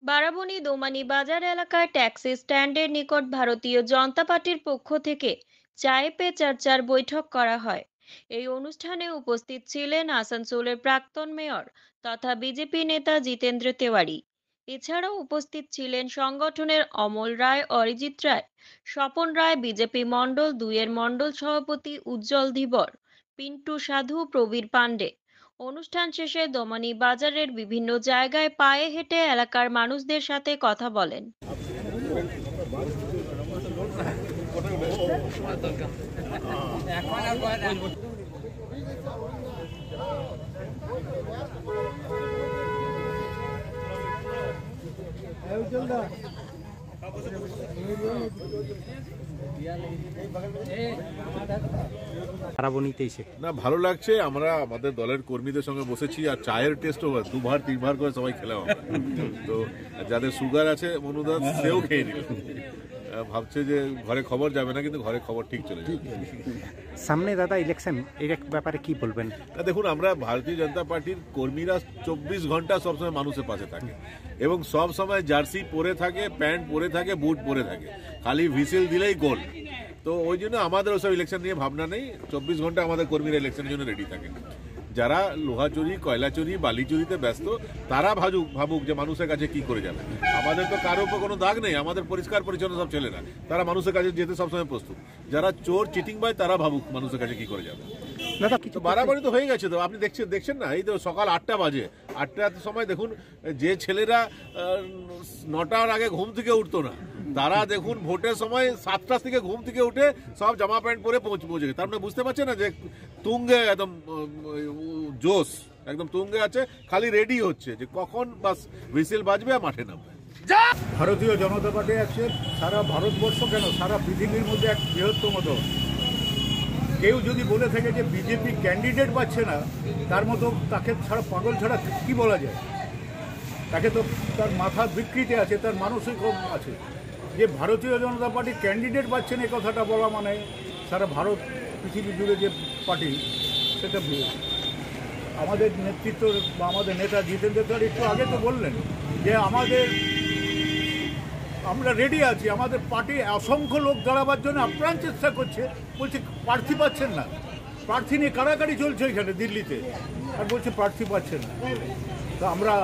বারাবণী দোমানী বাজার এলাকার ট্যাক্সি স্ট্যান্ডের নিকট ভারতীয় জনতা পার্টির পক্ষ থেকে চায় পে চর্চার বৈঠক করা হয়। এই অনুষ্ঠানে উপস্থিত ছিলেন আসানসোলের প্রাক্তন মেয়র তথা বিজেপি নেতা জিতেন্দ্র তেওয়ারি। এছাড়াও উপস্থিত ছিলেন সংগঠনের অমল রায়, অরিজিৎ রায়, স্বপন রায়, বিজেপি মণ্ডল দুইয়ের মণ্ডল সভাপতি উজ্জ্বল ধীবর, পিন্টু সাধু, প্রবীর পাণ্ডে। অনুষ্ঠান শেষে দোমানী বাজারের বিভিন্ন জায়গায় পায়ে হেঁটে এলাকার মানুষদের সাথে কথা বলেন। বারাবণীতে এসে না, ভালো লাগছে। আমরা আমাদের দলের কর্মীদের সঙ্গে বসেছি আর চায়ের টেস্টও দুবার তিনবার করে সবাই খেলাম আমরা। তো যাদের সুগার আছে মনুদা সেও খেয়ে নিল, ভাবছে যে ঘরে খবর যাবে না, কিন্তু ঘরে খবর ঠিক চলে যাবে। সামনে দাদা ইলেকশন, এর ব্যাপারে কি বলবেন? দেখুন, আমরা ভারতীয় জনতা পার্টির কর্মীরা 24 ঘন্টা সবসময় মানুষের পাশে থাকে এবং সব সময় জার্সি পরে থাকে, প্যান্ট পরে থাকে, বুট পরে থাকে, খালি হুইসেল দিলেই গোল। তো ওই জন্য আমাদের ওসব ইলেকশন নিয়ে ভাবনা নেই। 24 ঘন্টা আমাদের কর্মীরা ইলেকশনের জন্য রেডি থাকে। যারা লোহা চুরি, কয়লা চুরি, বালি চুরিতে ব্যস্ত, তারা ভাবুক যে মানুষের কাছে কি করে যাবে। আমাদের তো কারোর উপর কোনো দাগ নেই, আমাদের পরিষ্কার পরিচ্ছন্ন সব ছেলেরা, তারা মানুষের কাছে যেতে সবসময় প্রস্তুত। যারা চোর চিটিং বাই, তারা ভাবুক মানুষের কাছে কি করে যাবে। দাদা কিছু বাড়াবাড়ি তো হয়ে গেছে। তো আপনি দেখছেন না, এই তো সকাল 8টা বাজে। 8টার সময় দেখুন, যে ছেলেরা 9টার আগে ঘুম থেকে উঠতো না, তারা দেখুন ভোটের সময় 7টা থেকে ঘুম থেকে উঠে সব জামা প্যান্ট পরে পৌঁছে গেছে। তার মানে বুঝতে পারছেন না যে তুঙ্গে একদম জোশ একদম তুঙ্গে আছে, খালি রেডি হচ্ছে যে কখন বাস হুইসেল বাজবে আর মাঠে নামবে। ভারতীয় জনতা পার্টি আছে সারা ভারতবর্ষ কেন, সারা পৃথিবীর মধ্যে এক বৃহত্তম দল। কেউ যদি বলে থাকে যে বিজেপি ক্যান্ডিডেট পাচ্ছে না, তার মতো তাকে ছাড়া, পাগল ছাড়া কি বলা যায়? তাকে তো তার মাথা বিকৃতি আছে, তার মানসিক আছে। যে ভারতীয় জনতা পার্টি ক্যান্ডিডেট পাচ্ছেন এই কথাটা বলা মানে সারা ভারত পৃথিবী জুড়ে যে পার্টি, সেটা আমাদের নেতৃত্ব বা আমাদের নেতা জিতেন্দ্র তেওয়ারি একটু আগে তো বললেন যে আমরা রেডি আছি। আমাদের পার্টি অসংখ্য লোক দাঁড়াবার জন্য আপ্রাণ চেষ্টা করছে, বলছে প্রার্থী পাচ্ছেন না। প্রার্থী নিয়ে কাড়াকাড়ি চলছে এখানে দিল্লিতে, আর বলছে প্রার্থী পাচ্ছেন না। তো আমরা